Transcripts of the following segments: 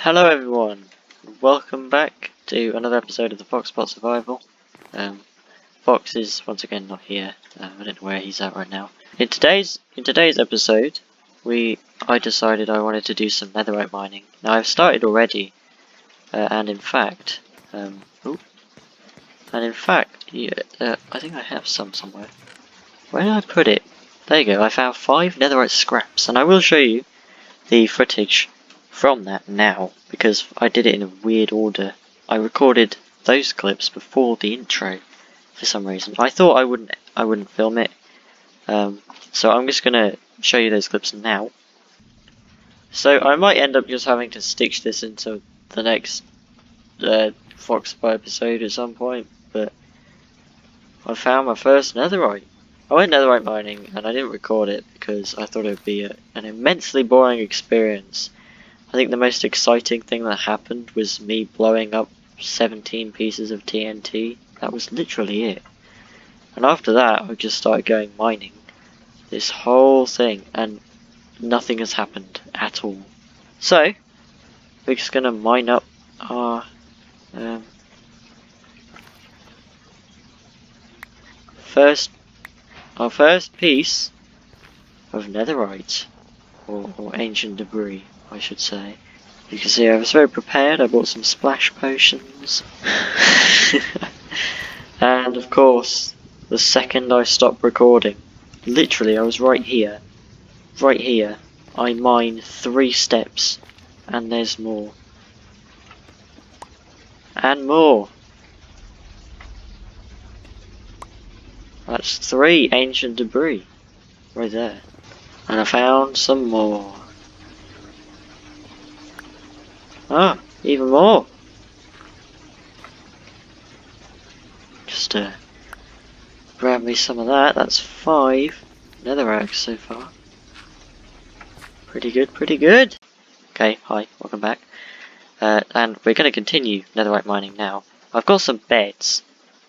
Hello everyone, welcome back to another episode of the Foxpot Survival. Fox is once again not here. I don't know where he's at right now. In today's episode, I decided I wanted to do some netherite mining. Now I've started already, and in fact, yeah, I think I have some somewhere. Where did I put it? There you go. I found 5 netherite scraps, and I will show you the footage from that now, because I did it in a weird order. I recorded those clips before the intro for some reason. I thought I wouldn't film it, so I'm just gonna show you those clips now. So I might end up just having to stitch this into the next Foxpot episode at some point, but I found my first netherite. I went netherite mining and I didn't record it because I thought it would be an immensely boring experience. I think the most exciting thing that happened was me blowing up 17 pieces of TNT. That was literally it. And after that, I just started going mining. This whole thing, and nothing has happened at all. So, we're just gonna mine up our first piece of netherite, or ancient debris, I should say. You can see I was very prepared. I bought some splash potions. And of course, the second I stopped recording, literally I was right here, I mine 3 steps, and there's more. And more. That's 3 ancient debris, right there. And I found some more. Ah, even more. Just grab me some of that. That's 5 netherrack so far. Pretty good, pretty good. Okay, hi, welcome back. And we're going to continue netherite mining now. I've got some beds.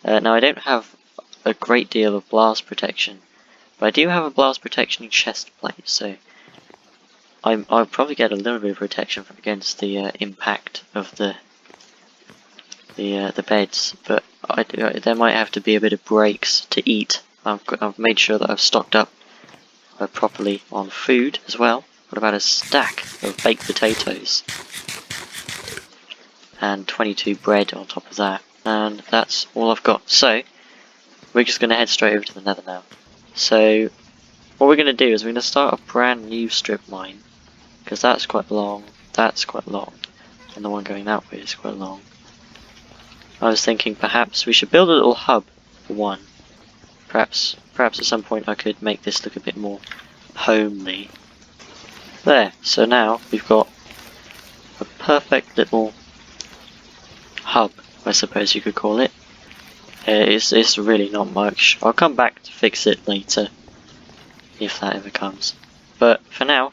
Now I don't have a great deal of blast protection, but I do have a blast protection chest plate, so I'll probably get a little bit of protection against the impact of the beds, but there might have to be a bit of breaks to eat. I've made sure that I've stocked up properly on food as well. What about a stack of baked potatoes? And 22 bread on top of that. And that's all I've got. So, we're just going to head straight over to the nether now. So, what we're going to do is we're going to start a brand new strip mine. Because that's quite long, and the one going that way is quite long. I was thinking perhaps we should build a little hub for one. Perhaps at some point I could make this look a bit more homely. There, so now we've got a perfect little hub, I suppose you could call it. It's really not much. I'll come back to fix it later, if that ever comes. But for now,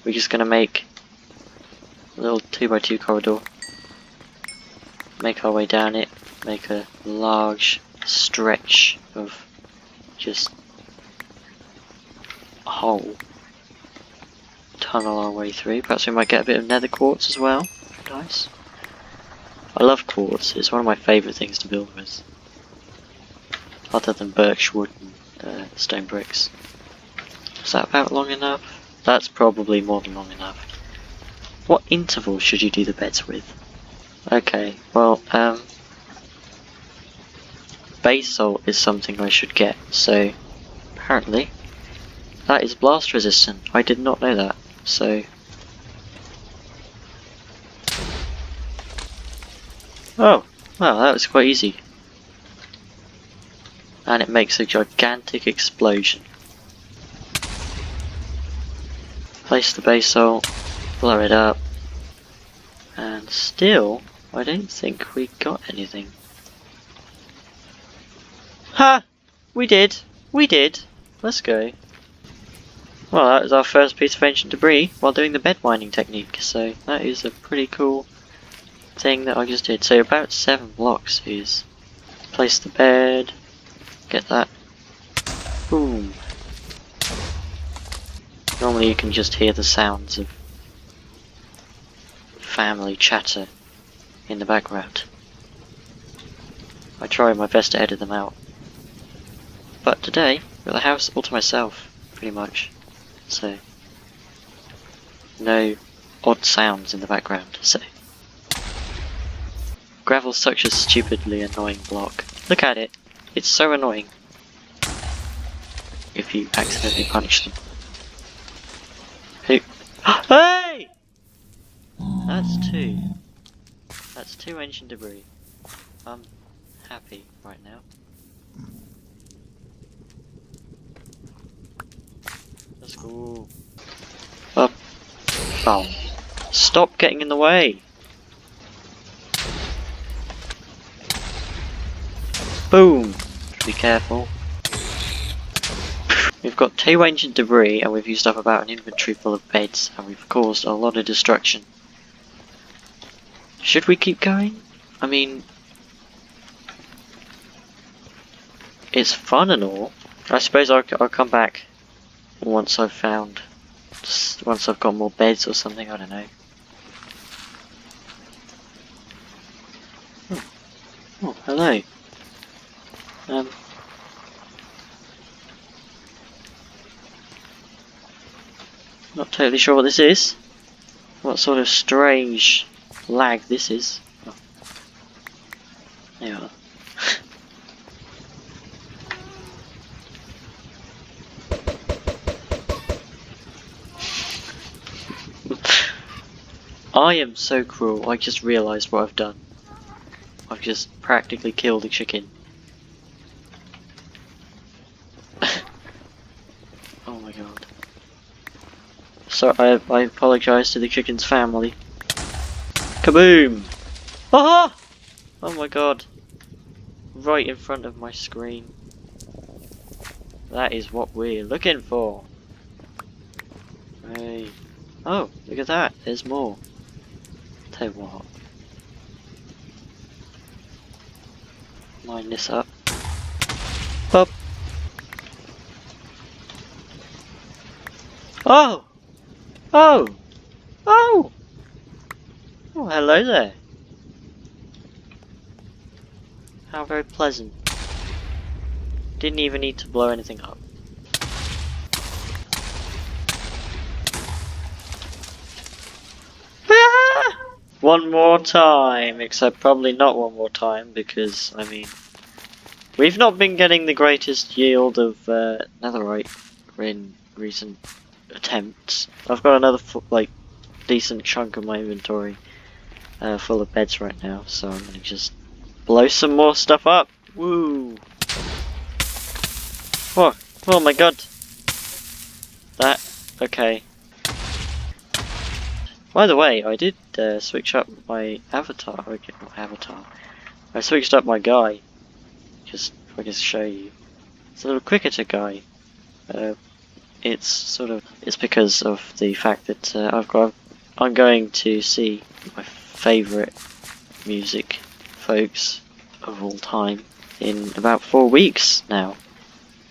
we're just going to make a little 2x2 corridor, make our way down it, make a large stretch of just hole, tunnel our way through. Perhaps we might get a bit of nether quartz as well. Nice. I love quartz, it's one of my favourite things to build with, other than birch wood and stone bricks. Is that about long enough? That's probably more than long enough. What interval should you do the beds with? Okay, well, basalt is something I should get, so apparently that is blast resistant. I did not know that, so... Oh, wow, that was quite easy. And it makes a gigantic explosion. Place the basalt, blow it up, and still, I don't think we got anything. Ha! We did! Let's go. Well, that was our first piece of ancient debris while doing the bed mining technique, so that is a pretty cool thing that I just did. So about 7 blocks is place the bed, get that, boom. Normally you can just hear the sounds of family chatter in the background. I try my best to edit them out. But today, I've got the house all to myself, pretty much. So, no odd sounds in the background, so. Gravel's such a stupidly annoying block. Look at it. It's so annoying. If you accidentally punch them. Who? Hey! That's two. That's two ancient debris. I'm happy right now. Let's go. Up. Oh. Stop getting in the way! Boom! Be careful. We've got two ancient debris and we've used up about an inventory full of beds and we've caused a lot of destruction. Should we keep going? I mean, it's fun and all. I suppose I'll come back once I've got more beds or something, I don't know. Oh, hello. Not totally sure what this is. What sort of strange lag this is. Oh. There you are. I am so cruel, I just realised what I've done. I've just practically killed a chicken. Oh my god. So I apologise to the chicken's family. Kaboom! Ah! Oh my god. Right in front of my screen. That is what we're looking for. Hey. Oh, look at that. There's more. Tell you what. Line this up. Up. Oh! Oh! Oh! Oh, hello there. How very pleasant. Didn't even need to blow anything up. One more time, except probably not one more time, because, I mean, we've not been getting the greatest yield of netherite in recent attempts. I've got another, decent chunk of my inventory full of beds right now, so I'm gonna just blow some more stuff up. Woo! Oh, oh my god! Okay. By the way, I did switch up my avatar. Okay, not avatar. I switched up my guy. Just if I can show you. It's a little cricketer guy. It's because of the fact that I'm going to see my favourite music folks of all time in about 4 weeks now.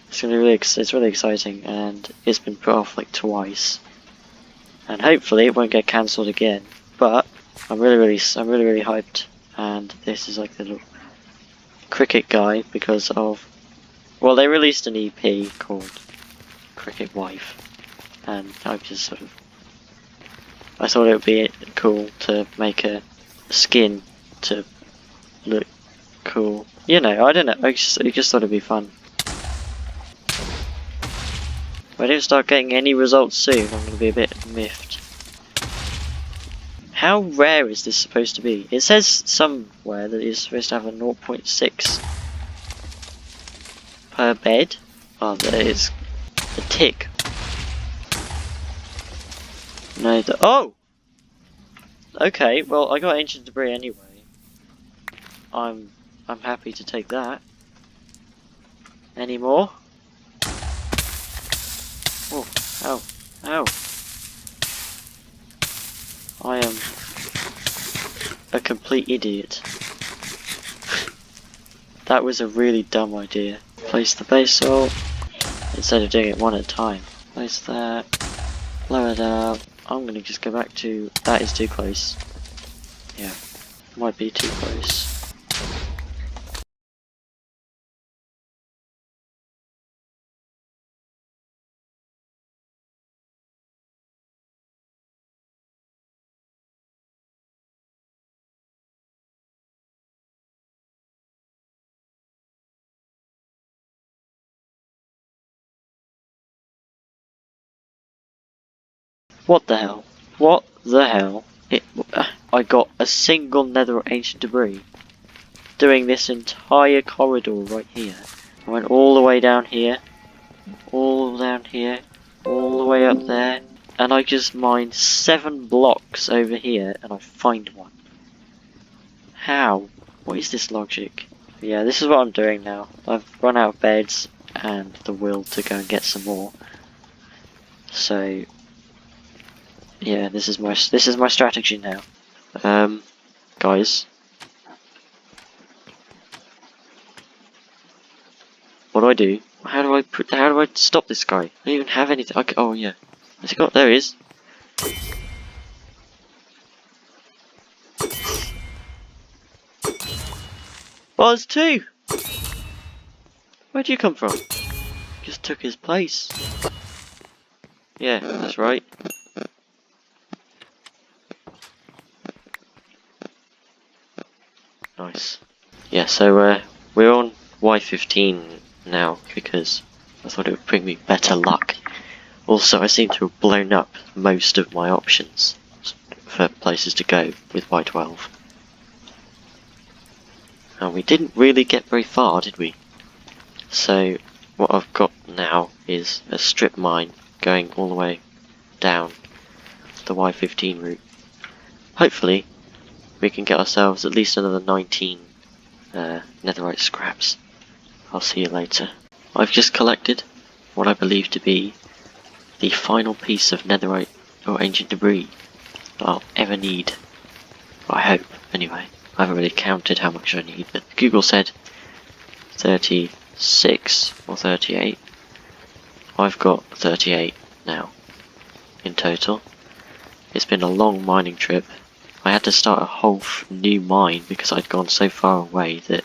It's gonna be it's really exciting, and it's been put off like twice. And hopefully it won't get cancelled again. But I'm really hyped. And this is like the little cricket guy because of, well, they released an EP called Cricket Wife, and I thought it would be cool to make a skin to look cool. You know, I don't know. I just thought it'd be fun. If I don't start getting any results soon, I'm going to be a bit miffed. How rare is this supposed to be? It says somewhere that it's supposed to have a 0.6 per bed. Oh, there is a tick. No, oh! Okay, well, I got ancient debris anyway. I'm happy to take that. Any more? Oh, ow, ow. I am a complete idiot. That was a really dumb idea. Place the base salt instead of doing it one at a time. Place that, blow it up. I'm gonna just go back to, that is too close. Yeah, might be too close. What the hell? What the hell? I got a single netherite ancient debris doing this entire corridor right here. I went all the way down here, all down here, all the way up there, and I just mined 7 blocks over here and I find one. How? What is this logic? Yeah, this is what I'm doing now. I've run out of beds and the will to go and get some more. So yeah, this is my strategy now. Guys, what do I do? How do I stop this guy? I don't even have anything. Oh yeah, where's he got? There he is. Buzz 2! Where'd you come from? Just took his place. Yeah, that's right. Nice. Yeah, so we're on Y15 now because I thought it would bring me better luck. Also, I seem to have blown up most of my options for places to go with Y12. And we didn't really get very far, did we? So, what I've got now is a strip mine going all the way down the Y15 route. Hopefully, we can get ourselves at least another 19 netherite scraps. I'll see you later. I've just collected what I believe to be the final piece of netherite or ancient debris that I'll ever need. I hope, anyway. I haven't really counted how much I need, but Google said 36 or 38. I've got 38 now in total. It's been a long mining trip. I had to start a whole new mine because I'd gone so far away that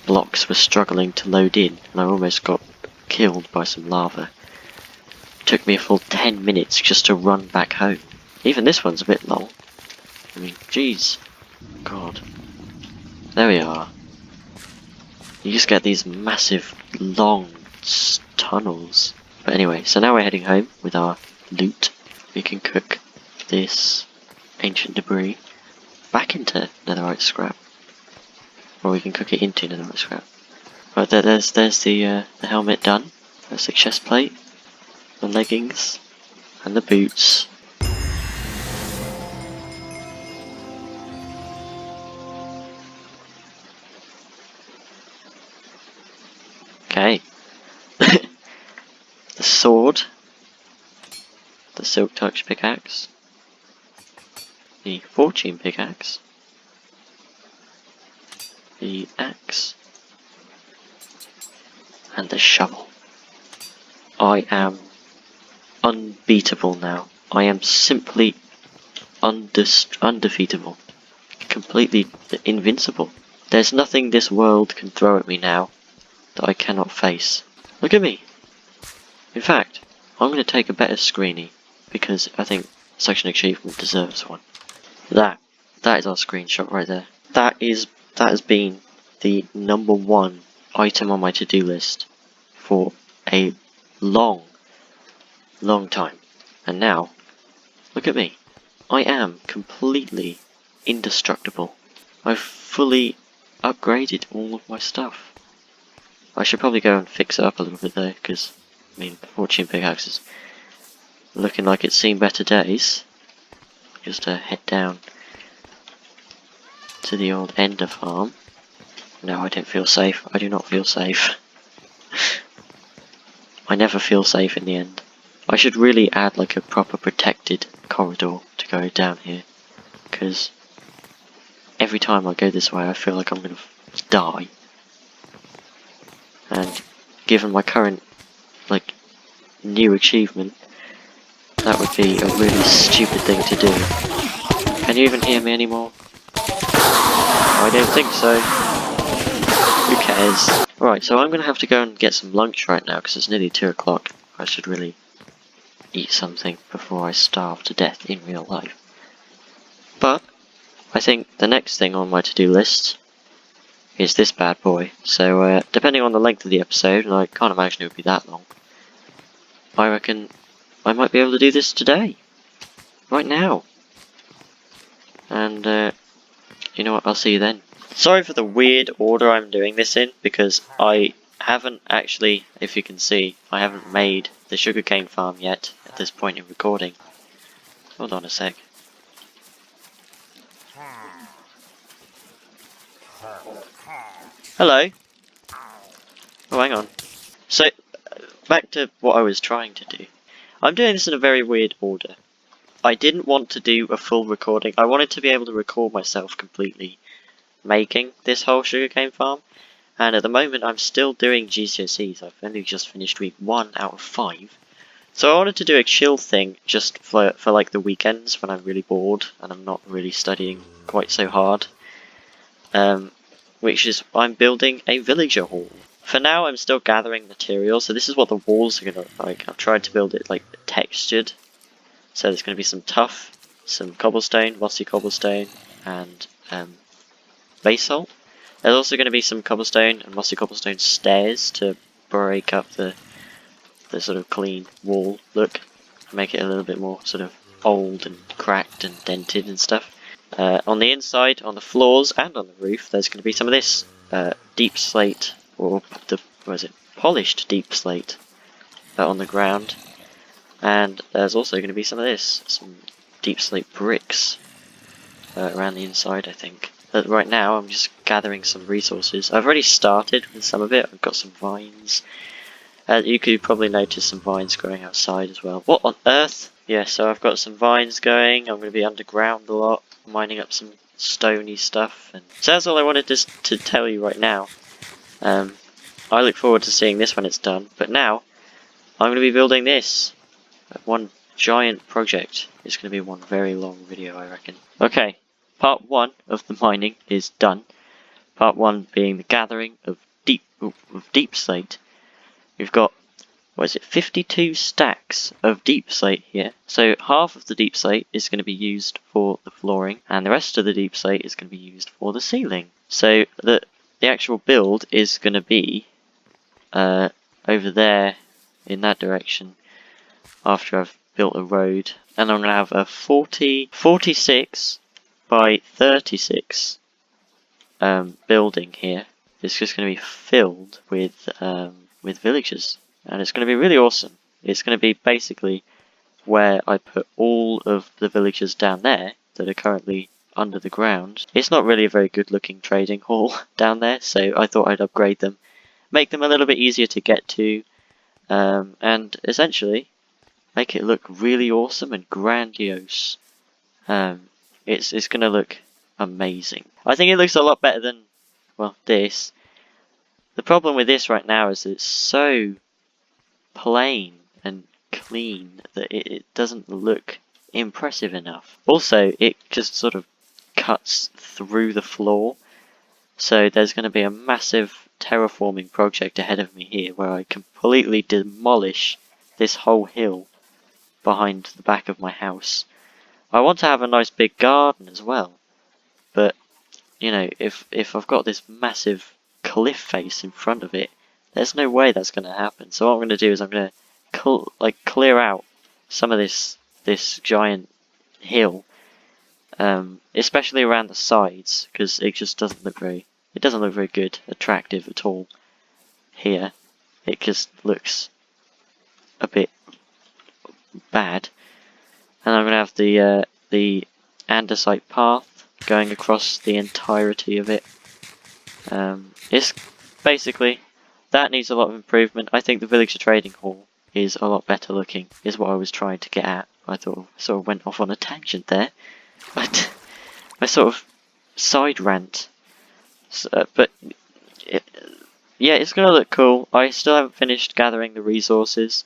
blocks were struggling to load in and I almost got killed by some lava. It took me a full 10 minutes just to run back home. Even this one's a bit long. I mean, jeez. God. There we are. You just get these massive, long tunnels. But anyway, so now we're heading home with our loot. We can cook this ancient debris back into netherite scrap. Or we can cook it into netherite scrap. Right, there's the helmet done. There's the chest plate, the leggings, and the boots. Okay. The sword, the silk touch pickaxe, the fortune pickaxe, the axe, and the shovel. I am unbeatable now. I am simply undefeatable. Completely invincible. There's nothing this world can throw at me now that I cannot face. Look at me. In fact, I'm going to take a better screenie because I think such an achievement deserves one. That is our screenshot right there. That has been the #1 item on my to-do list for a long time. And now, look at me. I am completely indestructible. I've fully upgraded all of my stuff. I should probably go and fix it up a little bit though, because I mean, fortune pickaxe is looking like it's seen better days. Just head down to the old Ender farm. No, I don't feel safe. I do not feel safe. I never feel safe in the end. I should really add like a proper protected corridor to go down here, because every time I go this way I feel like I'm gonna die. And given my current like new achievement, that would be a really stupid thing to do. Can you even hear me anymore? I don't think so. Who cares? Right, so I'm going to have to go and get some lunch right now because it's nearly 2 o'clock. I should really eat something before I starve to death in real life. But I think the next thing on my to-do list is this bad boy. So depending on the length of the episode, and I can't imagine it would be that long, I reckon I might be able to do this today. Right now. And you know what, I'll see you then. Sorry for the weird order I'm doing this in, because I haven't actually, if you can see, I haven't made the sugarcane farm yet at this point in recording. Hold on a sec. Hello. Oh, hang on. So, back to what I was trying to do. I'm doing this in a very weird order. I didn't want to do a full recording. I wanted to be able to record myself completely making this whole sugarcane farm. And at the moment I'm still doing GCSEs. I've only just finished week 1 out of 5. So I wanted to do a chill thing just for like the weekends when I'm really bored and I'm not really studying quite so hard. Which is, I'm building a villager hall. For now I'm still gathering materials, so this is what the walls are going to look like. I've tried to build it like textured. So there's going to be some tuff, some cobblestone, mossy cobblestone, and basalt. There's also going to be some cobblestone and mossy cobblestone stairs to break up the sort of clean wall look, make it a little bit more sort of old and cracked and dented and stuff. On the inside, on the floors and on the roof, there's going to be some of this deep slate, or polished deep slate on the ground. And there's also going to be some of this, some deep slate bricks around the inside, I think. But right now I'm just gathering some resources. I've already started with some of it. I've got some vines. You could probably notice some vines growing outside as well. What on earth? Yeah, so I've got some vines going. I'm going to be underground a lot, mining up some stony stuff. And so that's all I wanted to tell you right now. I look forward to seeing this when it's done. But now, I'm going to be building this. One giant project. It's going to be one very long video, I reckon. Okay, part 1 of the mining is done. Part 1 being the gathering of deep slate. We've got, 52 stacks of deep slate here. So half of the deep slate is going to be used for the flooring, and the rest of the deep slate is going to be used for the ceiling. So the actual build is going to be over there in that direction after I've built a road, and I'm going to have a 46 by 36 building here. It's just going to be filled with villagers, and it's going to be really awesome. It's going to be basically where I put all of the villagers down there that are currently under the ground. It's not really a very good looking trading hall down there, so I thought I'd upgrade them, make them a little bit easier to get to, and essentially make it look really awesome and grandiose. It's going to look amazing. I think it looks a lot better than, well, this. The problem with this right now is it's so plain and clean that it doesn't look impressive enough. Also, it just sort of cuts through the floor. So there's going to be a massive terraforming project ahead of me here where I completely demolish this whole hill behind the back of my house. I want to have a nice big garden as well, but you know, if I've got this massive cliff face in front of it, there's no way that's going to happen. So what I'm going to do is I'm going to clear out some of this giant hill, especially around the sides, because it just doesn't look very good, attractive at all here. It just looks a bit bad. And I'm going to have the andesite path going across the entirety of it. It's basically, that needs a lot of improvement. I think the villager trading hall is a lot better looking, is what I was trying to get at. I thought I sort of went off on a tangent there, but I sort of side rant. But yeah, it's going to look cool. I still haven't finished gathering the resources.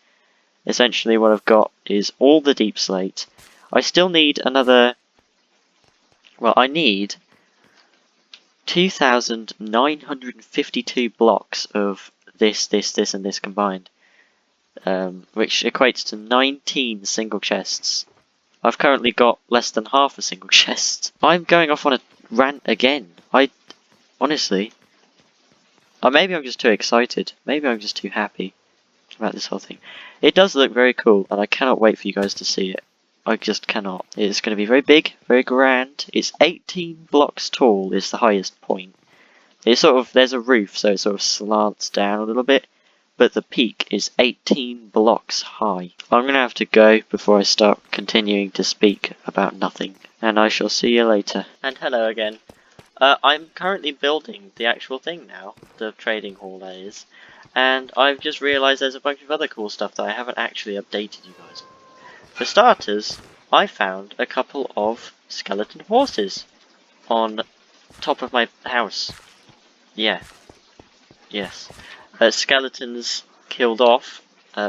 Essentially what I've got is all the deep slate. I still need another Well, I need 2,952 blocks of this, and this combined, which equates to 19 single chests. I've currently got less than half a single chest. I'm going off on a rant again. Honestly, maybe I'm just too excited. Maybe I'm just too happy about this whole thing. It does look very cool, and I cannot wait for you guys to see it. I just cannot. It's going to be very big, very grand. It's 18 blocks tall is the highest point. It's sort of, there's a roof, so it sort of slants down a little bit, but the peak is 18 blocks high. I'm going to have to go before I start continuing to speak about nothing, and I shall see you later. And hello again. I'm currently building the actual thing now, the trading hall that is, and I've just realised there's a bunch of other cool stuff that I haven't actually updated you guys on. For starters, I found a couple of skeleton horses on top of my house. Yeah. Yes. Skeletons killed off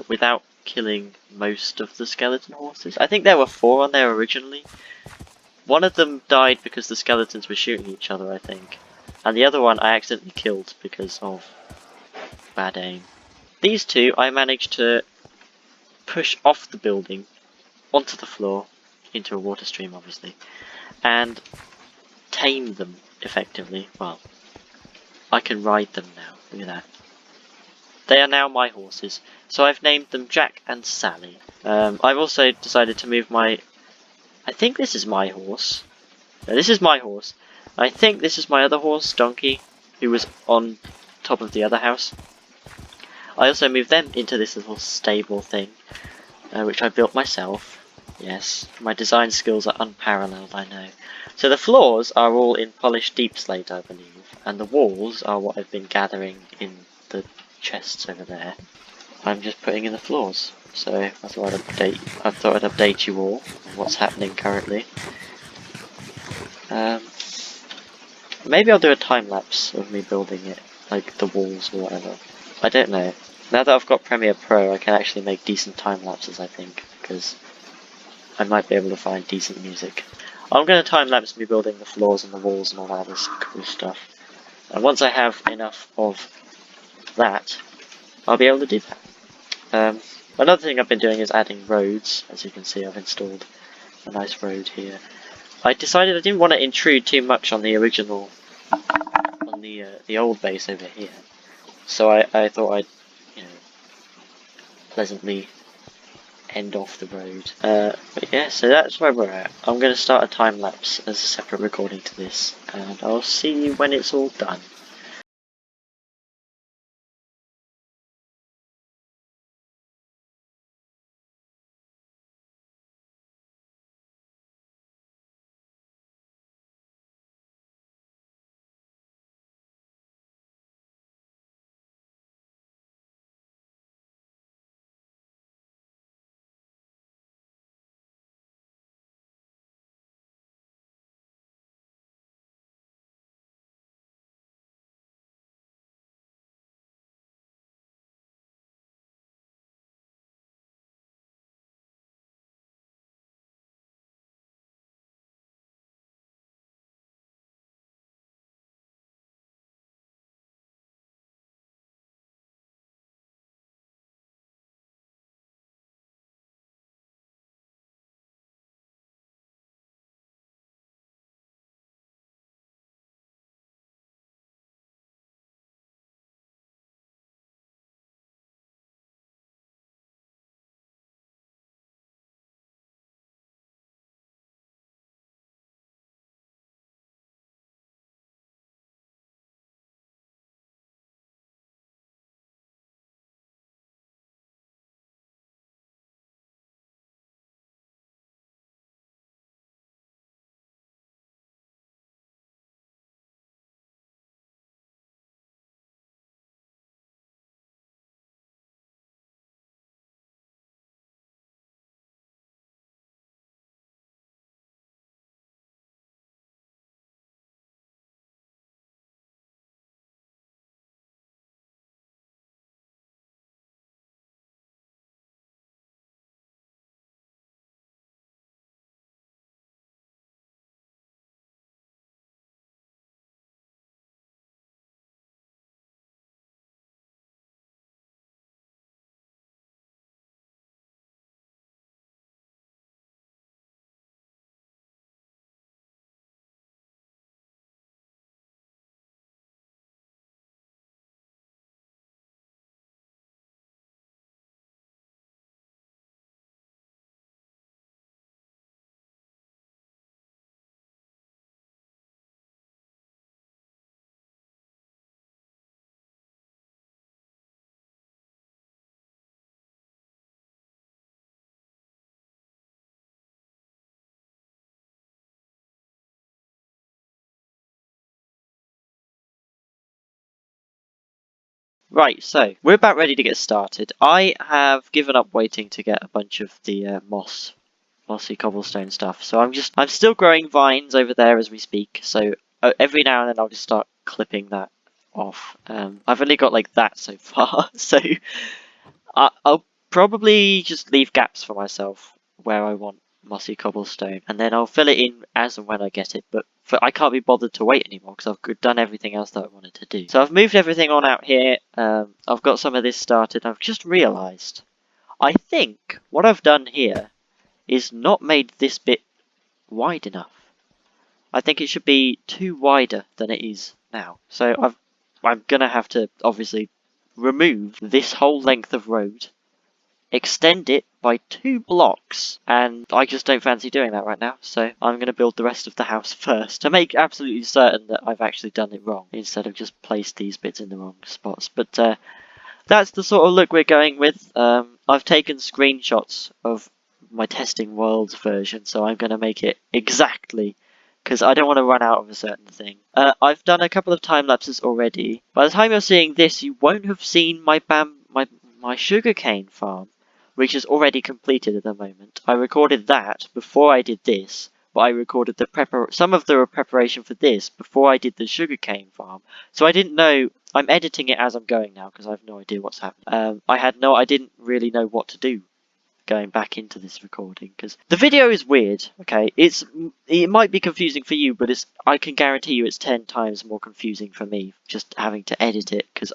without killing most of the skeleton horses. I think there were 4 on there originally. One of them died because the skeletons were shooting each other, I think. And the other one I accidentally killed because of bad aim. These 2 I managed to push off the building onto the floor, into a water stream obviously, and tame them effectively. Well, I can ride them now, look at that. They are now my horses, so I've named them Jack and Sally. I've also decided to move my... I think this is my horse. No, this is my horse. I think this is my other horse, Donkey, who was on top of the other house. I also moved them into this little stable thing, which I built myself. Yes, my design skills are unparalleled, I know. So the floors are all in polished deep slate, I believe, and the walls are what I've been gathering in the chests over there. I'm just putting in the floors, so I thought I'd update you all on what's happening currently. Maybe I'll do a time lapse of me building it, like the walls or whatever. I don't know. Now that I've got Premiere Pro, I can actually make decent time lapses, I think, because I might be able to find decent music. I'm going to time lapse me building the floors and the walls and all that other cool stuff. And once I have enough of that, I'll be able to do that. Another thing I've been doing is adding roads. As you can see, I've installed a nice road here. I decided I didn't want to intrude too much on the original, on the old base over here. So I thought I'd, pleasantly end off the road. But yeah, so that's where we're at. I'm going to start a time lapse as a separate recording to this, and I'll see you when it's all done. Right, so we're about ready to get started. I have given up waiting to get a bunch of the mossy cobblestone stuff. So I'm still growing vines over there as we speak. So every now and then I'll just start clipping that off. I've only got like that so far, so I'll probably just leave gaps for myself where I want mossy cobblestone, and then I'll fill it in as and when I get it. But I can't be bothered to wait anymore because I've done everything else that I wanted to do. So I've moved everything on out here. I've got some of this started. I've just realised I think what I've done here is not made this bit wide enough. I think it should be two wider than it is now. So I'm gonna have to obviously remove this whole length of road, extend it by 2 blocks, and I just don't fancy doing that right now, so I'm going to build the rest of the house first to make absolutely certain that I've actually done it wrong instead of just placed these bits in the wrong spots. But that's the sort of look we're going with. I've taken screenshots of my testing worlds version, so I'm going to make it exactly, because I don't want to run out of a certain thing. I've done a couple of time lapses already. By the time you're seeing this, you won't have seen my sugarcane farm, which is already completed at the moment. I recorded that before I did this, but I recorded some of the preparation for this before I did the sugarcane farm. So I didn't know. I'm editing it as I'm going now because I have no idea what's happening. I didn't really know what to do going back into this recording because the video is weird. Okay, it might be confusing for you, but I can guarantee you it's 10 times more confusing for me just having to edit it because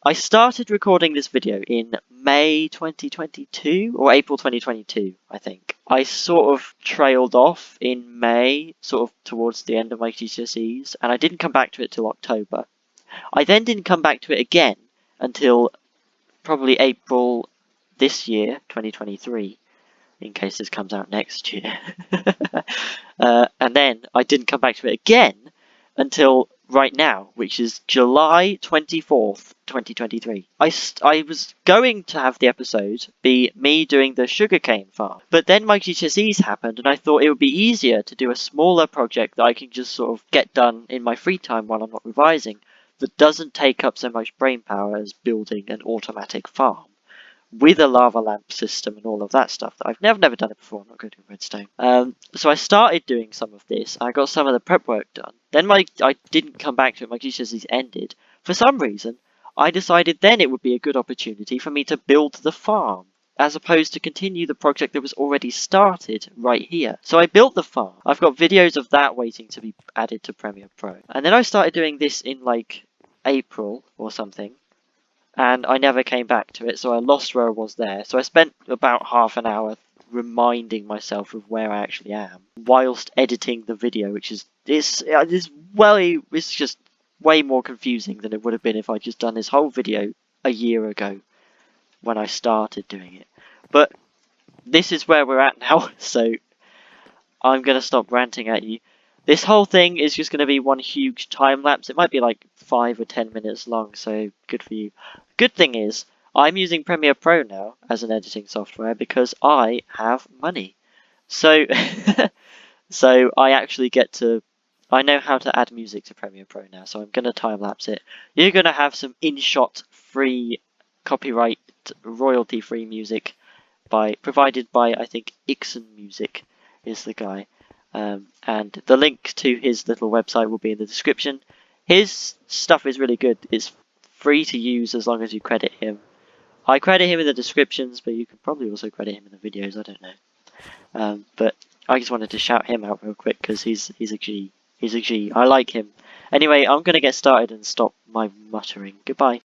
I started recording this video in May 2022 or April 2022, I think. I sort of trailed off in May, sort of towards the end of my GCSEs, and I didn't come back to it till October. I then didn't come back to it again until probably April this year, 2023, in case this comes out next year. And then I didn't come back to it again until right now, which is July 24th, 2023. I was going to have the episode be me doing the sugarcane farm, but then my GCSEs happened and I thought it would be easier to do a smaller project that I can just sort of get done in my free time while I'm not revising, that doesn't take up so much brain power as building an automatic farm with a lava lamp system and all of that stuff that I've never done it before. I'm not good at redstone. So I started doing some of this. I got some of the prep work done. Then I didn't come back to it. My GCSEs ended. For some reason, I decided then it would be a good opportunity for me to build the farm, as opposed to continue the project that was already started right here. So I built the farm. I've got videos of that waiting to be added to Premiere Pro. And then I started doing this in like April or something, and I never came back to it, so I lost where I was there. So I spent about half an hour reminding myself of where I actually am whilst editing the video, which is it's just way more confusing than it would have been if I'd just done this whole video a year ago when I started doing it. But this is where we're at now, so I'm going to stop ranting at you. This whole thing is just going to be one huge time lapse. It might be like 5 or 10 minutes long, so good for you. Good thing is, I'm using Premiere Pro now as an editing software because I have money. So, so I actually I know how to add music to Premiere Pro now, so I'm going to time lapse it. You're going to have some in-shot free, copyright, royalty-free music provided by, I think, Ixon Music is the guy. And the link to his little website will be in the description. His stuff is really good. It's free to use as long as you credit him. I credit him in the descriptions, but you can probably also credit him in the videos. I don't know. But I just wanted to shout him out real quick because he's a G. He's a G. I like him. Anyway, I'm going to get started and stop my muttering. Goodbye.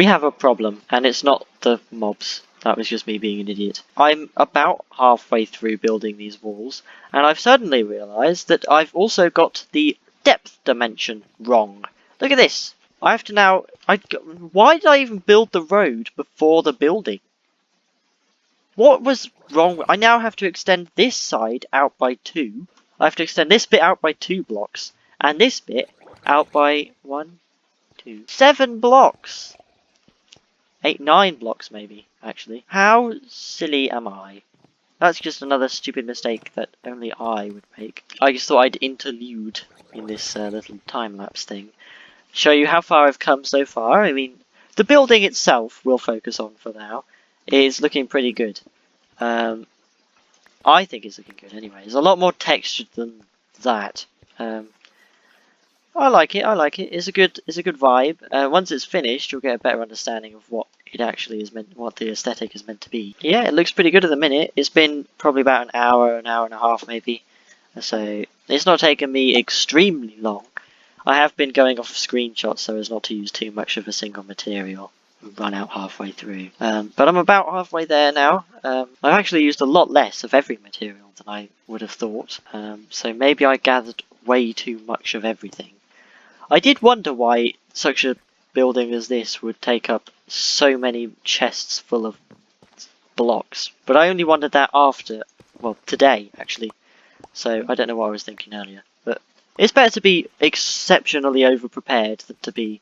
We have a problem, and it's not the mobs. That was just me being an idiot. I'm about halfway through building these walls, and I've suddenly realised that I've also got the depth dimension wrong. Look at this. I have to now... Why did I even build the road before the building? What was wrong? I now have to extend this side out by 2. I have to extend this bit out by 2 blocks, and this bit out by 1, 2, 7 blocks. 8, 9 blocks maybe, actually. How silly am I? That's just another stupid mistake that only I would make. I just thought I'd interlude in this little time-lapse thing. Show you how far I've come so far. I mean, the building itself we'll focus on for now. Is looking pretty good. I think it's looking good anyway. There's a lot more textured than that. I like it. I like it. It's a good vibe. Once it's finished, you'll get a better understanding of what it actually is meant, what the aesthetic is meant to be. Yeah, it looks pretty good at the minute. It's been probably about an hour and a half maybe. So it's not taken me extremely long. I have been going off of screenshots so as not to use too much of a single material and run out halfway through. But I'm about halfway there now. I've actually used a lot less of every material than I would have thought. So maybe I gathered way too much of everything. I did wonder why such a building as this would take up so many chests full of blocks, but I only wondered that after, well, today actually, so I don't know what I was thinking earlier, but it's better to be exceptionally over-prepared than to be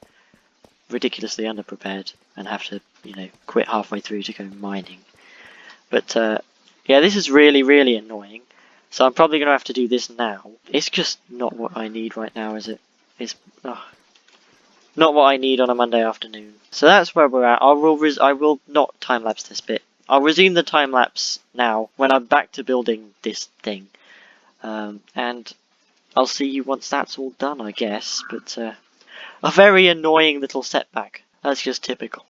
ridiculously under-prepared and have to, you know, quit halfway through to go mining. But yeah, this is really annoying, so I'm probably going to have to do this now. It's just not what I need right now, is it? It's not what I need on a Monday afternoon. So that's where we're at. I will not time-lapse this bit. I'll resume the time-lapse now when I'm back to building this thing. And I'll see you once that's all done, I guess. But a very annoying little setback. That's just typical.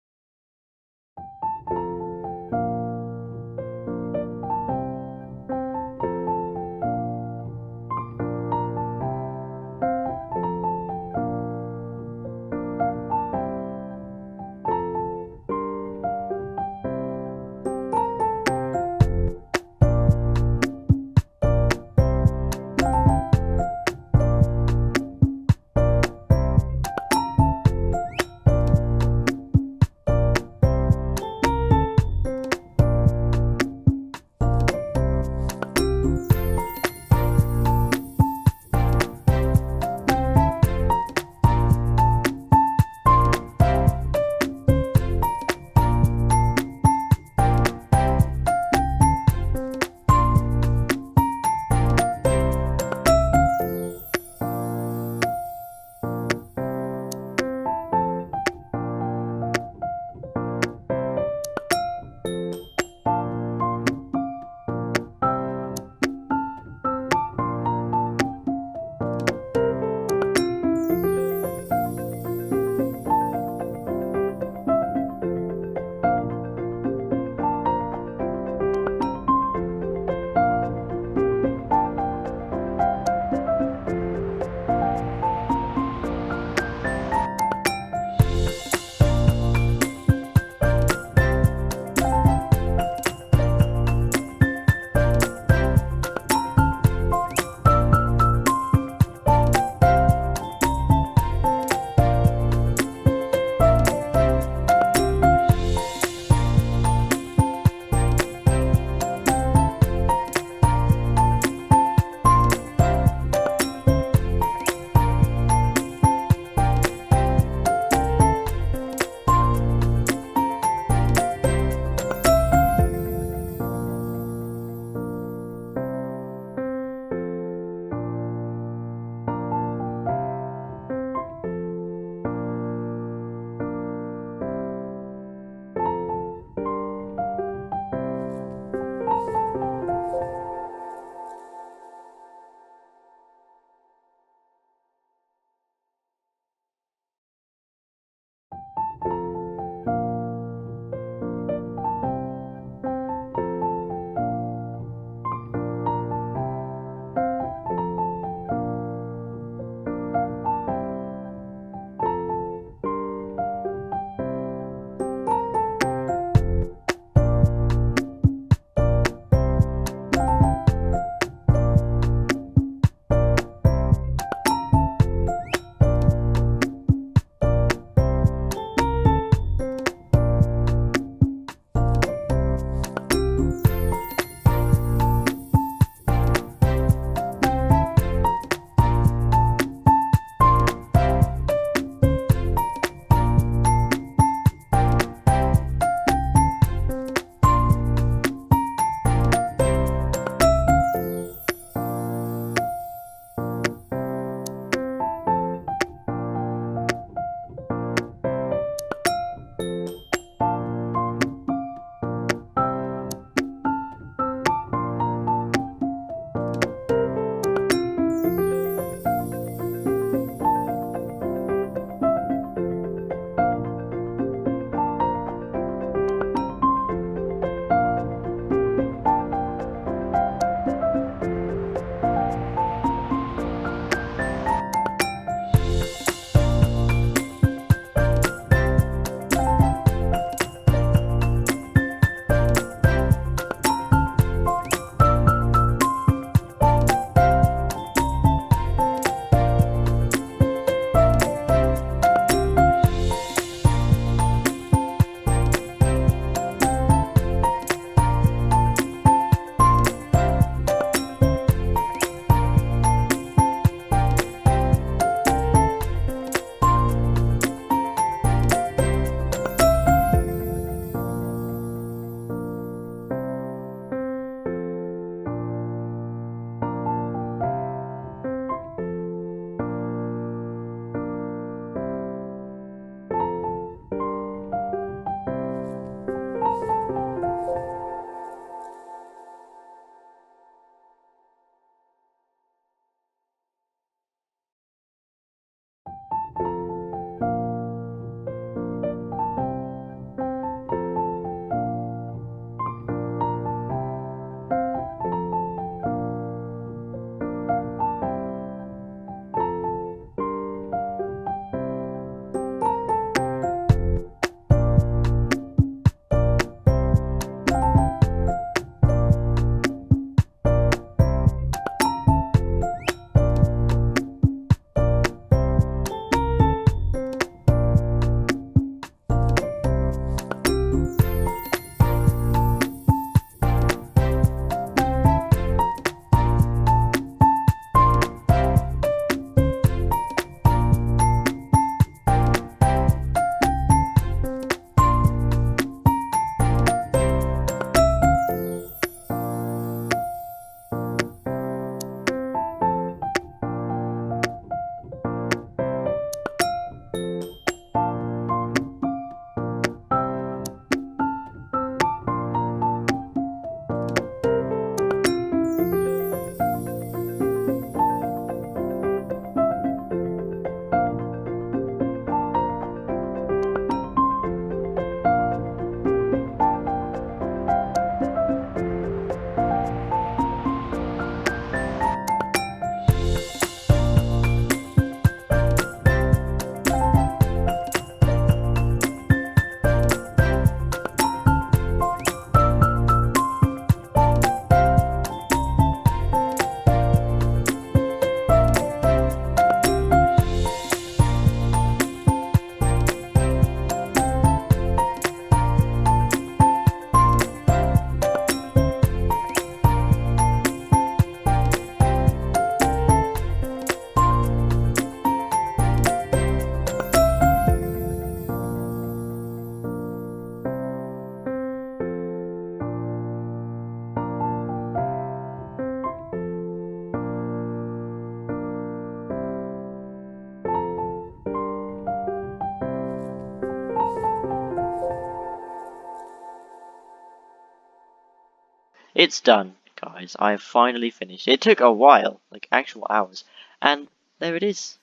It's done, guys. I have finally finished. It took a while, like actual hours. And there it is.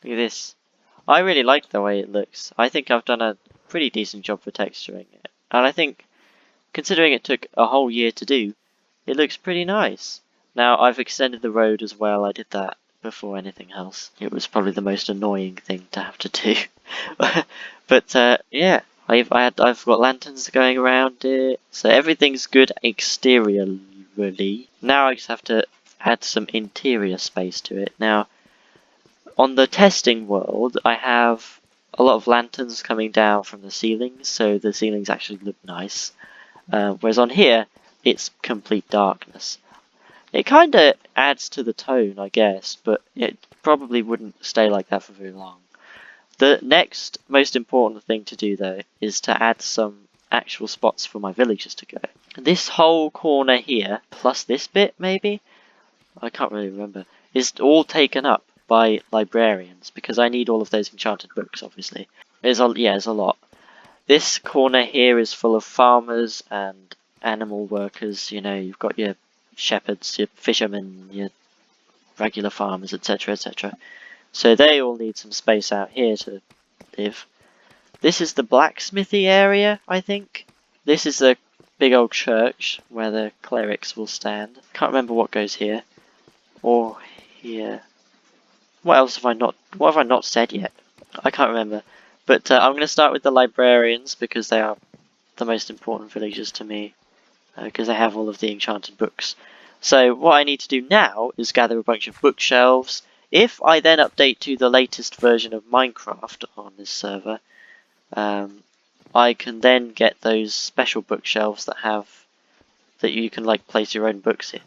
Look at this. I really like the way it looks. I think I've done a pretty decent job for texturing it. And I think, considering it took a whole year to do, it looks pretty nice. Now, I've extended the road as well. I did that before anything else. It was probably the most annoying thing to have to do. But yeah, I've got lanterns going around it, so everything's good exteriorly. Now I just have to add some interior space to it. Now, on the testing world, I have a lot of lanterns coming down from the ceilings, so the ceilings actually look nice. Whereas on here, it's complete darkness. It kind of adds to the tone, I guess, but it probably wouldn't stay like that for very long. The next most important thing to do, though, is to add some actual spots for my villagers to go. This whole corner here, plus this bit, maybe? I can't really remember. Is all taken up by librarians, because I need all of those enchanted books, obviously. There's a lot. This corner here is full of farmers and animal workers. You know, you've got your shepherds, your fishermen, your regular farmers, etc, etc. So they all need some space out here to live. This is the blacksmithy area, I think. This is the big old church where the clerics will stand. Can't remember what goes here. Or here. What have I not said yet? I can't remember. But I'm going to start with the librarians because they are the most important villagers to me. Because they have all of the enchanted books. So what I need to do now is gather a bunch of bookshelves. If I then update to the latest version of Minecraft on this server, I can then get those special bookshelves that you can like place your own books in.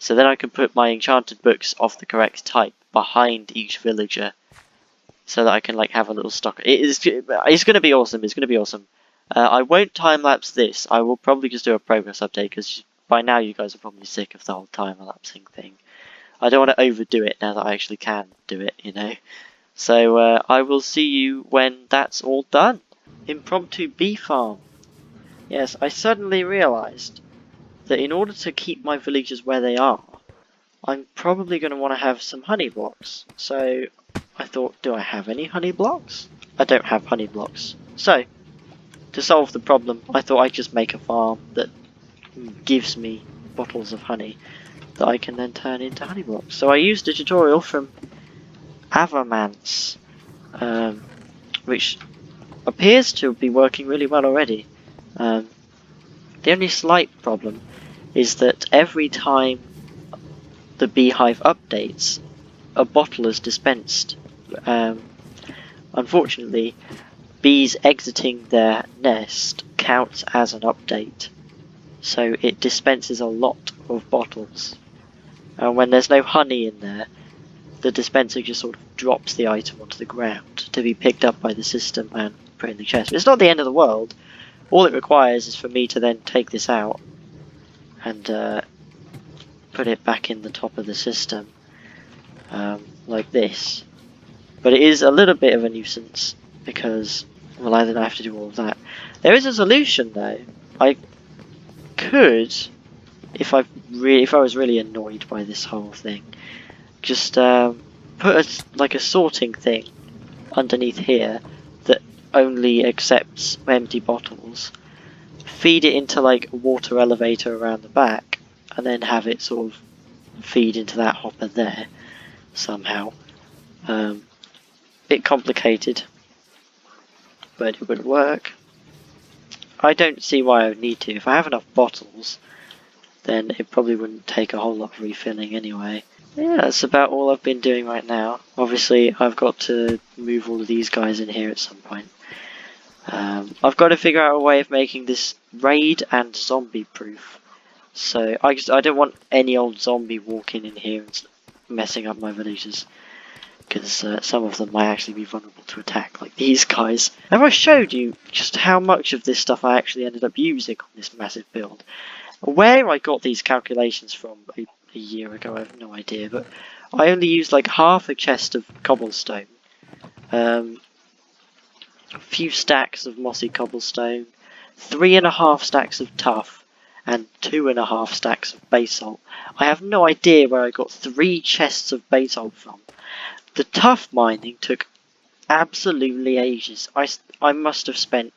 So then I can put my enchanted books of the correct type behind each villager, so that I can like have a little stock. It's going to be awesome. It's going to be awesome. I won't time lapse this. I will probably just do a progress update because by now you guys are probably sick of the whole time lapsing thing. I don't want to overdo it now that I actually can do it, you know. So I will see you when that's all done. Impromptu bee farm. Yes, I suddenly realised that in order to keep my villagers where they are, I'm probably going to want to have some honey blocks. So I thought, do I have any honey blocks? I don't have honey blocks. So, to solve the problem, I thought I'd just make a farm that gives me bottles of honey that I can then turn into honey blocks. So I used a tutorial from Avamance, which appears to be working really well already. The only slight problem is that every time the beehive updates, a bottle is dispensed. Unfortunately, bees exiting their nest counts as an update, so it dispenses a lot of bottles. And when there's no honey in there, the dispenser just sort of drops the item onto the ground to be picked up by the system and put in the chest. But it's not the end of the world. All it requires is for me to then take this out and put it back in the top of the system, like this. But it is a little bit of a nuisance because, well, I then have to do all of that. There is a solution though. I could, if I was really annoyed by this whole thing, just put like a sorting thing underneath here that only accepts empty bottles, feed it into like a water elevator around the back, and then have it sort of feed into that hopper there somehow. Bit complicated, but it would work. I don't see why I would need to. If I have enough bottles, then it probably wouldn't take a whole lot of refilling anyway. Yeah, that's about all I've been doing right now. Obviously, I've got to move all of these guys in here at some point. I've got to figure out a way of making this raid and zombie proof. So I don't want any old zombie walking in here and messing up my villages, because some of them might actually be vulnerable to attack, like these guys. Have I showed you just how much of this stuff I actually ended up using on this massive build? Where I got these calculations from a year ago, I have no idea, but I only used like half a chest of cobblestone, a few stacks of mossy cobblestone, 3.5 stacks of tuff, and 2.5 stacks of basalt. I have no idea where I got 3 chests of basalt from. The tough mining took absolutely ages. I must have spent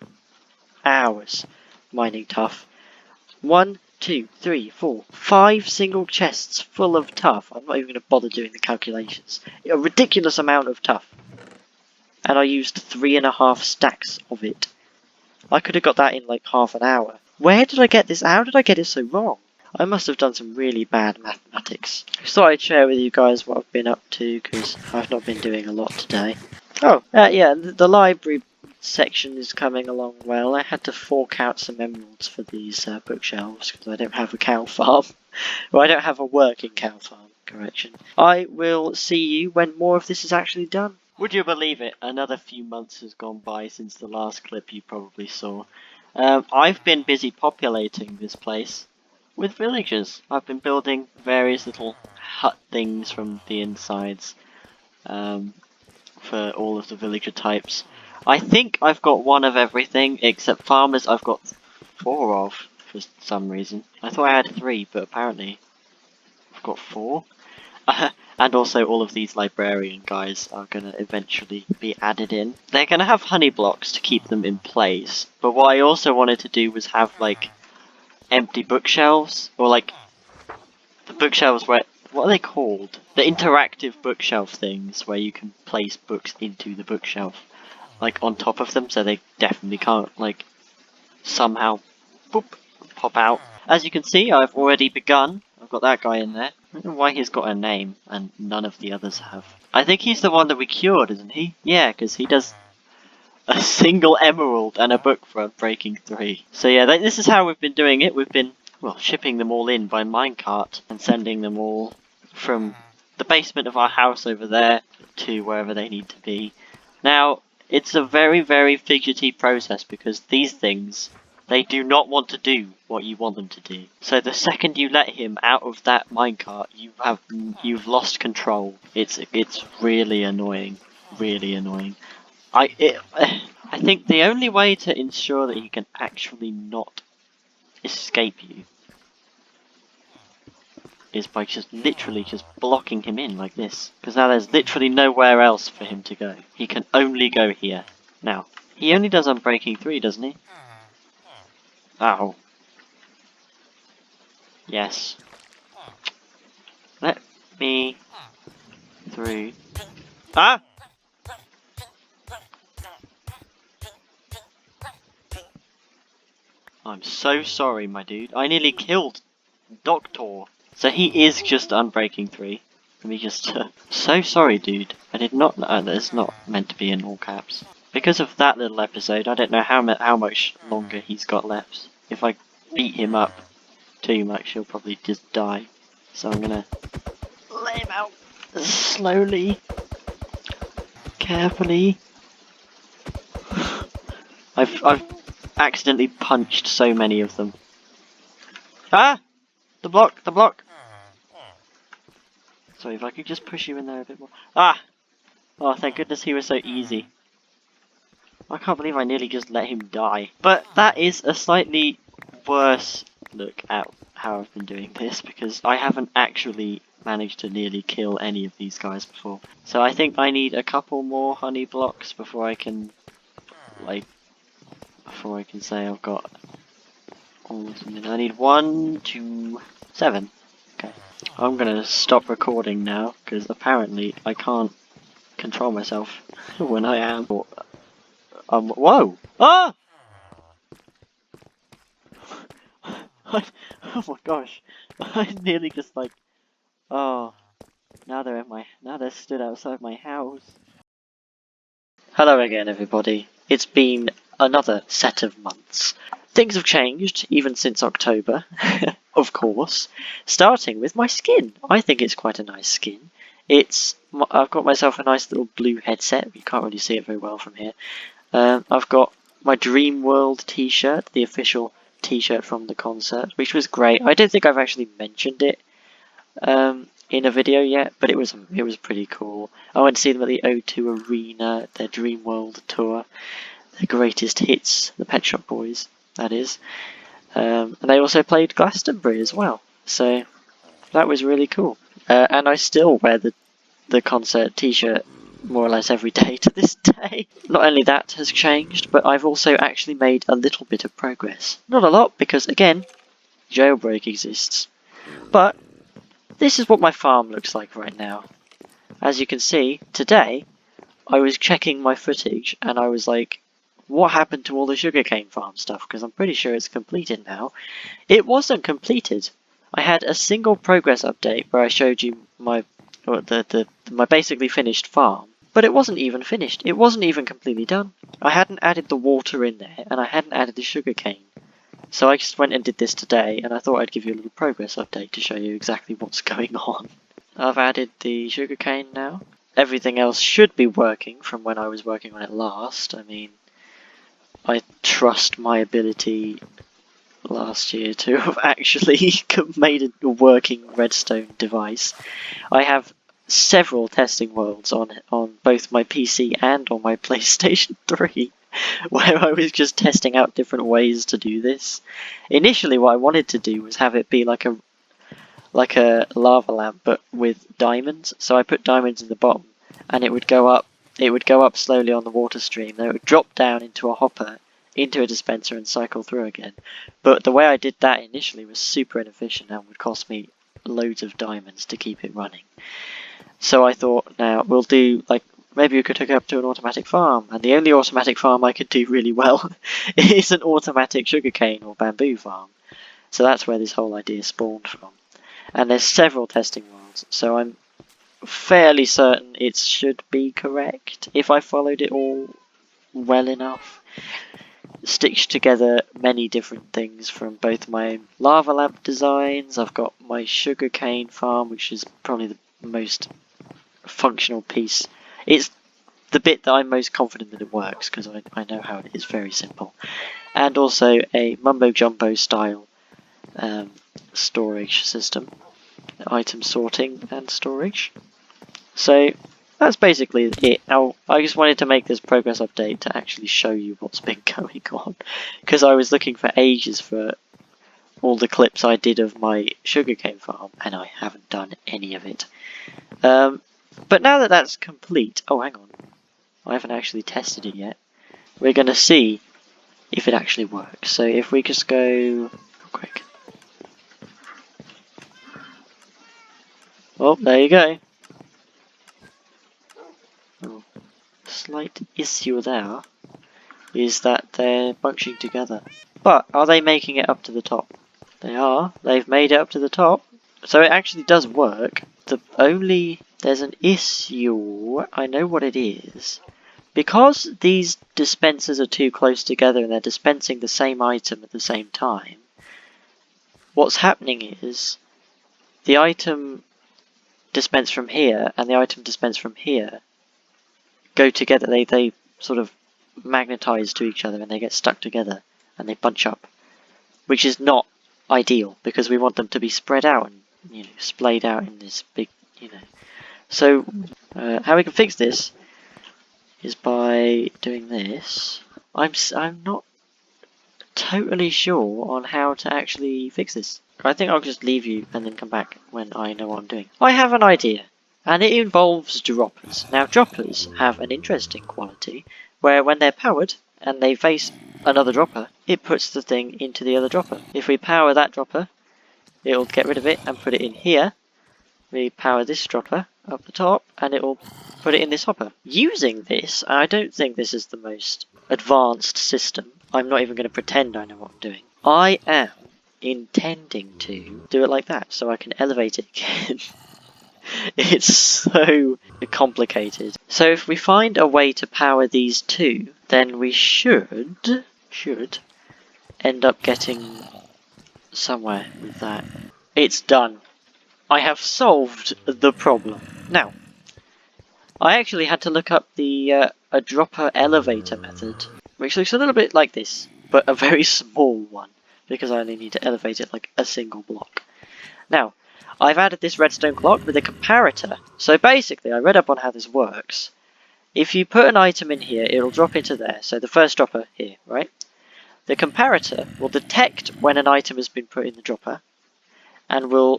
hours mining tough. 1, 2, 3, 4, 5 single chests full of tough. I'm not even going to bother doing the calculations. A ridiculous amount of tough. And I used 3.5 stacks of it. I could have got that in like half an hour. Where did I get this? How did I get it so wrong? I must have done some really bad mathematics. I thought I'd share with you guys what I've been up to, because I've not been doing a lot today. Oh, yeah, the library section is coming along well. I had to fork out some emeralds for these bookshelves, because I don't have a cow farm. Well, I don't have a working cow farm, correction. I will see you when more of this is actually done. Would you believe it? Another few months has gone by since the last clip you probably saw. I've been busy populating this place with villagers. I've been building various little hut things from the insides for all of the villager types. I think I've got one of everything except farmers. I've got 4 of for some reason. I thought I had 3, but apparently I've got 4. And also all of these librarian guys are going to eventually be added in. They're going to have honey blocks to keep them in place, but what I also wanted to do was have like empty bookshelves, or like the bookshelves where, what are they called? The interactive bookshelf things where you can place books into the bookshelf, like on top of them, so they definitely can't like somehow boop, pop out. As you can see, I've already begun. I've got that guy in there. I don't know why he's got a name and none of the others have. I think he's the one that we cured, isn't he? Yeah, because he does a single emerald and a book for breaking 3. So yeah, this is how we've been doing it. We've been, well, shipping them all in by minecart and sending them all from the basement of our house over there to wherever they need to be. Now, it's a very, very fidgety process because these things, they do not want to do what you want them to do. So the second you let him out of that minecart, you've lost control. It's really annoying, really annoying. I think the only way to ensure that he can actually not escape you is by just literally just blocking him in like this. Because now there's literally nowhere else for him to go. He can only go here. Now, he only does Unbreaking 3, doesn't he? Ow. Yes. Let me through. Ah! I'm so sorry, my dude. I nearly killed Doctor. So he is just Unbreaking 3. Let me just... so sorry, dude. I did not know that it's not meant to be in all caps. Because of that little episode, I don't know how much longer he's got left. If I beat him up too much, he'll probably just die. So I'm gonna let him out slowly, carefully. I've accidentally punched so many of them. Ah! The block! The block! Sorry, if I could just push you in there a bit more. Ah! Oh, thank goodness he was so easy. I can't believe I nearly just let him die. But that is a slightly worse look at how I've been doing this, because I haven't actually managed to nearly kill any of these guys before. So I think I need a couple more honey blocks before I can, like, say I've got all of them in. I need 1, 2, 7. Okay. I'm gonna stop recording now, because apparently I can't control myself when I am. Whoa! Ah! Oh my gosh. I nearly just like, oh, now they're stood outside my house. Hello again, everybody. It's been another set of months. Things have changed, even since October, of course. Starting with my skin. I think it's quite a nice skin. I've got myself a nice little blue headset. You can't really see it very well from here. I've got my Dream World t-shirt, the official t-shirt from the concert, which was great. I don't think I've actually mentioned it in a video yet, but it was pretty cool. I went to see them at the O2 Arena, their Dream World tour, their greatest hits, the Pet Shop Boys, that is. And they also played Glastonbury as well, so that was really cool. And I still wear the concert t-shirt more or less every day to this day. Not only that has changed, but I've also actually made a little bit of progress. Not a lot, because again, jailbreak exists. But this is what my farm looks like right now. As you can see, today I was checking my footage and I was like, what happened to all the sugarcane farm stuff? Because I'm pretty sure it's completed now. It wasn't completed. I had a single progress update where I showed you my basically finished farm, but it wasn't even finished. It wasn't even completely done. I hadn't added the water in there, and I hadn't added the sugarcane. So I just went and did this today, and I thought I'd give you a little progress update to show you exactly what's going on. I've added the sugarcane now. Everything else should be working from when I was working on it last. I mean, I trust my ability last year to have actually made a working redstone device. I have several testing worlds on both my PC and on my PlayStation 3 where I was just testing out different ways to do this. Initially what I wanted to do was have it be like a lava lamp but with diamonds. So I put diamonds in the bottom and it would go up slowly on the water stream, then it would drop down into a hopper, into a dispenser and cycle through again. But the way I did that initially was super inefficient and would cost me loads of diamonds to keep it running. So I thought, now we'll do, like, maybe we could hook up to an automatic farm, and the only automatic farm I could do really well is an automatic sugarcane or bamboo farm. So that's where this whole idea spawned from. And there's several testing worlds, so I'm fairly certain it should be correct if I followed it all well enough. Stitched together many different things from both my lava lamp designs. I've got my sugarcane farm, which is probably the most functional piece. It's the bit that I'm most confident that it works, because I know how it is very simple. And also a mumbo jumbo style storage system, item sorting and storage. So that's basically it. Now, I just wanted to make this progress update to actually show you what's been going on, because I was looking for ages for all the clips I did of my sugarcane farm, and I haven't done any of it. But now that that's complete, oh hang on, I haven't actually tested it yet. We're going to see if it actually works. So if we just go real quick. Oh, there you go. Oh, slight issue there is that they're bunching together. But are they making it up to the top? They are. They've made it up to the top. So it actually does work. There's an issue. I know what it is. Because these dispensers are too close together and they're dispensing the same item at the same time, what's happening is the item dispensed from here and the item dispensed from here go together. They sort of magnetize to each other and they get stuck together and they bunch up, which is not ideal because we want them to be spread out and splayed out in this big, So how we can fix this is by doing this. I'm not totally sure on how to actually fix this. I think I'll just leave you and then come back when I know what I'm doing. I have an idea, and it involves droppers. Now droppers have an interesting quality where when they're powered and they face another dropper, it puts the thing into the other dropper. If we power that dropper, it'll get rid of it and put it in here. We power this dropper up the top and it will put it in this hopper. Using this, I don't think this is the most advanced system. I'm not even going to pretend I know what I'm doing. I am intending to do it like that so I can elevate it again. It's so complicated. So if we find a way to power these two, then we should end up getting somewhere with that. It's done. I have solved the problem. Now, I actually had to look up the a dropper elevator method, which looks a little bit like this, but a very small one, because I only need to elevate it like a single block. Now, I've added this redstone clock with a comparator. So basically, I read up on how this works. If you put an item in here, it'll drop into there. So the first dropper here, right? the comparator will detect when an item has been put in the dropper, and will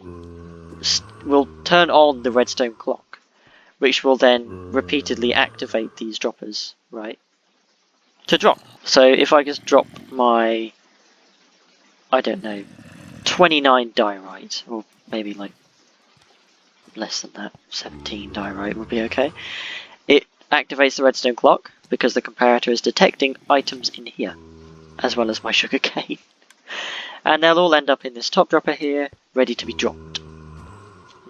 turn on the redstone clock, which will then repeatedly activate these droppers, right, to drop. So if I just drop my, I don't know, 29 diorite, or maybe like less than that, 17 diorite would be okay. It activates the redstone clock because the comparator is detecting items in here, as well as my sugarcane. And they'll all end up in this top dropper here, ready to be dropped.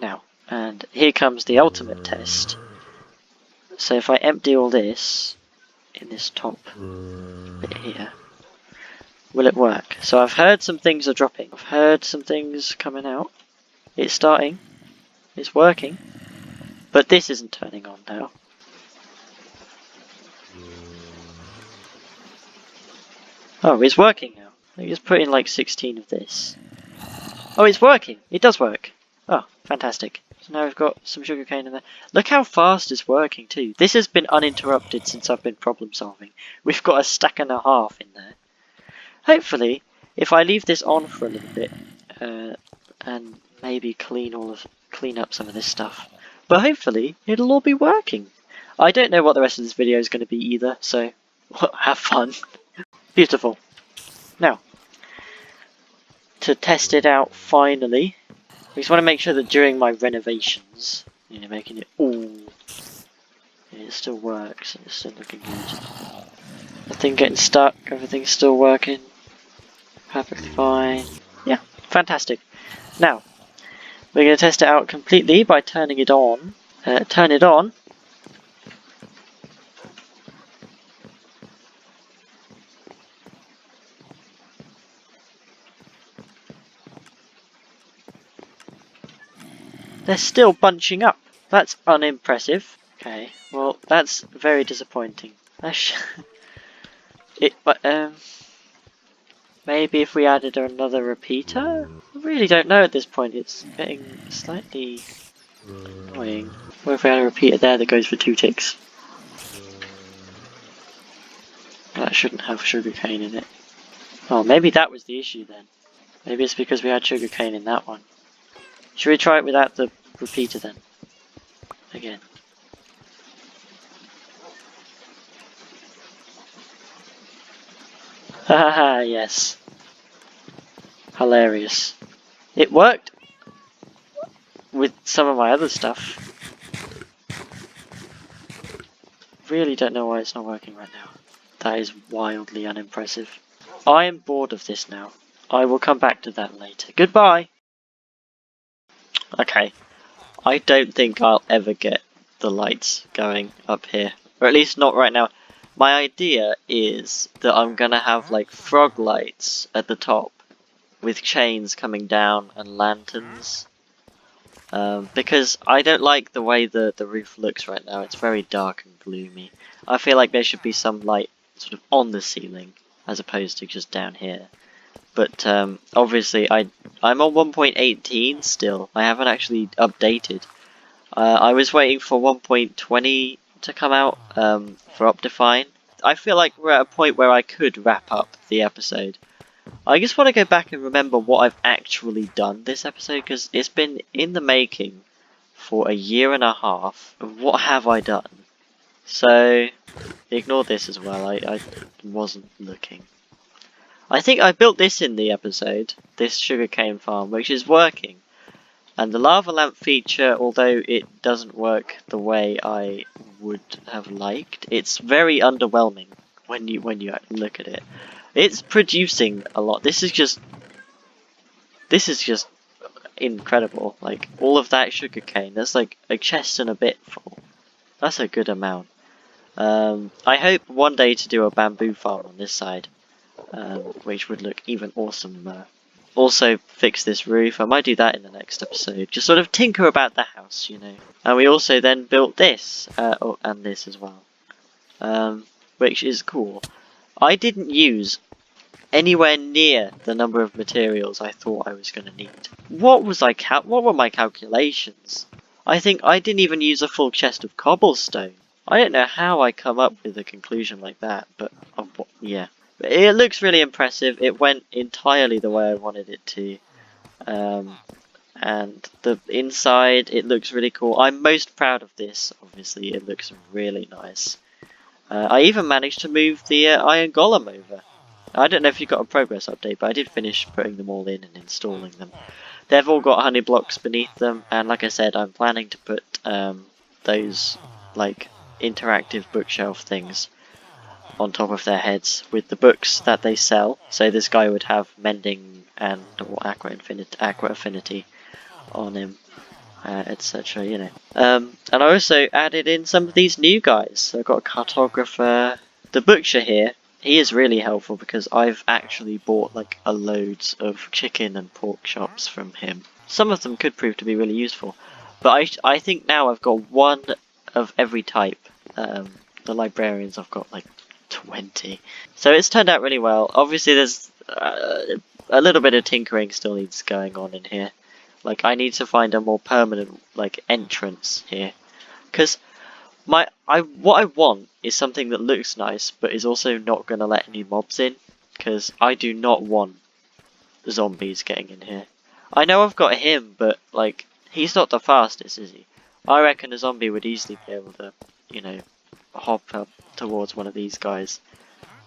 Now, and here comes the ultimate test. So if I empty all this in this top bit here, will it work? So I've heard some things are dropping. I've heard some things coming out. It's starting. It's working. But this isn't turning on now. Oh, it's working now. I just put in like 16 of this. Oh, it's working. It does work. Oh, fantastic. So now we've got some sugarcane in there. Look how fast it's working too. This has been uninterrupted since I've been problem solving. We've got a stack and a half in there. Hopefully, if I leave this on for a little bit, and maybe clean up some of this stuff, but hopefully it'll all be working. I don't know what the rest of this video is going to be either, so have fun. Beautiful. Now, to test it out finally, we just want to make sure that during my renovations, you know, making it all, it still works and it's still looking good. Nothing getting stuck, everything's still working perfectly fine. Yeah, fantastic. Now, we're going to test it out completely by turning it on. Turn it on. They're still bunching up. That's unimpressive. Okay, well, that's very disappointing. Maybe if we added another repeater? I really don't know at this point. It's getting slightly annoying. What if we had a repeater there that goes for 2 ticks? That shouldn't have sugarcane in it. Oh, maybe that was the issue then. Maybe it's because we had sugarcane in that one. Should we try it without the repeater then? Again. Haha, yes. Hilarious. It worked with some of my other stuff. Really don't know why it's not working right now. That is wildly unimpressive. I am bored of this now. I will come back to that later. Goodbye! Okay. I don't think I'll ever get the lights going up here. Or at least not right now. My idea is that I'm gonna have like frog lights at the top with chains coming down and lanterns. Because I don't like the way the roof looks right now. It's very dark and gloomy. I feel like there should be some light sort of on the ceiling as opposed to just down here. But obviously I'm on 1.18 still. I haven't actually updated. I was waiting for 1.20 to come out for Optifine. I feel like we're at a point where I could wrap up the episode. I just want to go back and remember what I've actually done this episode, because it's been in the making for a year and a half. What have I done? So, ignore this as well, I wasn't looking. I think I built this in the episode, this sugarcane farm, which is working. And the lava lamp feature, although it doesn't work the way I would have liked, it's very underwhelming when you look at it. It's producing a lot. This is just incredible. Like all of that sugarcane, that's like a chest and a bit full. That's a good amount. I hope one day to do a bamboo farm on this side, which would look even awesomer. Also fix this roof. I might do that in the next episode. Just sort of tinker about the house, you know. And we also then built this, and this as well, which is cool. I didn't use anywhere near the number of materials I thought I was going to need. What were my calculations? I think I didn't even use a full chest of cobblestone. I don't know how I come up with a conclusion like that, but yeah. It looks really impressive. It went entirely the way I wanted it to. And the inside, it looks really cool. I'm most proud of this. Obviously, it looks really nice. I even managed to move the Iron Golem over. I don't know if you got a progress update, but I did finish putting them all in and installing them. They've all got honey blocks beneath them, and like I said, I'm planning to put those like interactive bookshelf things on top of their heads with the books that they sell. So this guy would have Mending and or Aqua Affinity on him, etc. You know. And I also added in some of these new guys. So I've got a cartographer. The butcher here, he is really helpful because I've actually bought like a loads of chicken and pork chops from him. Some of them could prove to be really useful, but I think now I've got one of every type. The librarians, I've got like 20. So it's turned out really well. Obviously there's a little bit of tinkering still needs going on in here. Like I need to find a more permanent like entrance here, because what I want is something that looks nice but is also not going to let any mobs in, because I do not want zombies getting in here. I know I've got him, but like he's not the fastest, is he? I reckon a zombie would easily be able to, you know, hop up towards one of these guys,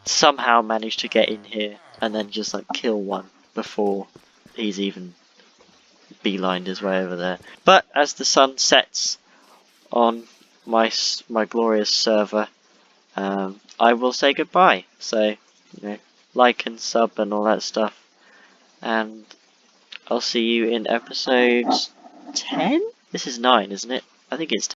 somehow manage to get in here, and then just like kill one before he's even beelined his way over there. But as the sun sets on my glorious server, I will say goodbye. So, you know, like and sub and all that stuff, and I'll see you in episode 10? This is 9, isn't it? I think it's